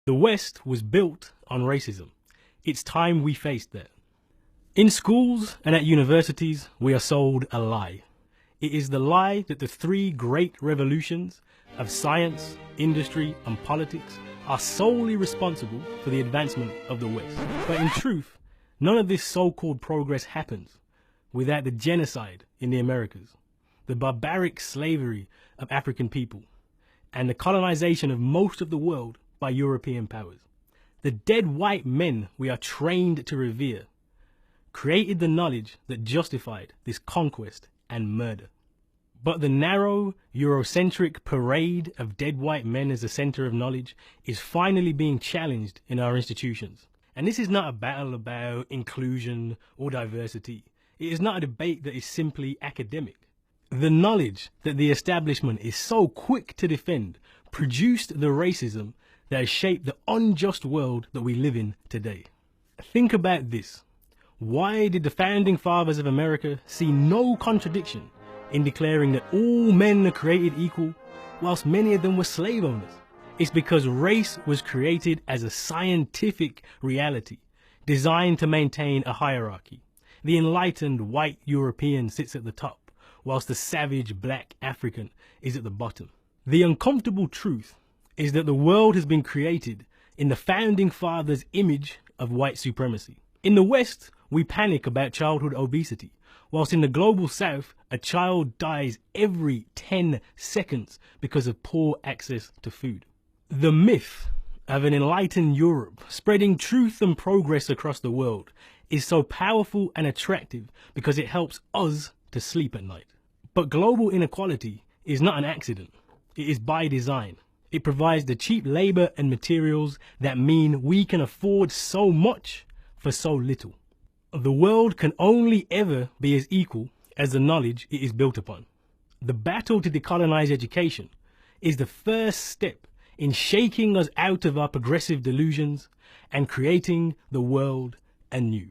The West was built on racism. It's time we faced that. In schools and at universities, we are sold a lie. It is the lie that the three great revolutions of science, industry, and politics are solely responsible for the advancement of the West. But in truth, none of this so-called progress happens without the genocide in the Americas, the barbaric slavery of African people, and the colonization of most of the world by European powers. The dead white men we are trained to revere created the knowledge that justified this conquest and murder. But the narrow, Eurocentric parade of dead white men as the center of knowledge is finally being challenged in our institutions. And this is not a battle about inclusion or diversity. It is not a debate that is simply academic. The knowledge that the establishment is so quick to defend produced the racism that has shaped the unjust world that we live in today. Think about this. Why did the founding fathers of America see no contradiction in declaring that all men are created equal, whilst many of them were slave owners? It's because race was created as a scientific reality, designed to maintain a hierarchy. The enlightened white European sits at the top, whilst the savage black African is at the bottom. The uncomfortable truth is that the world has been created in the founding fathers' image of white supremacy. In the West, we panic about childhood obesity, whilst in the global South, a child dies every 10 seconds because of poor access to food. The myth of an enlightened Europe spreading truth and progress across the world is so powerful and attractive because it helps us to sleep at night. But global inequality is not an accident. It is by design. It provides the cheap labor and materials that mean we can afford so much for so little. The world can only ever be as equal as the knowledge it is built upon. The battle to decolonize education is the first step in shaking us out of our progressive delusions and creating the world anew.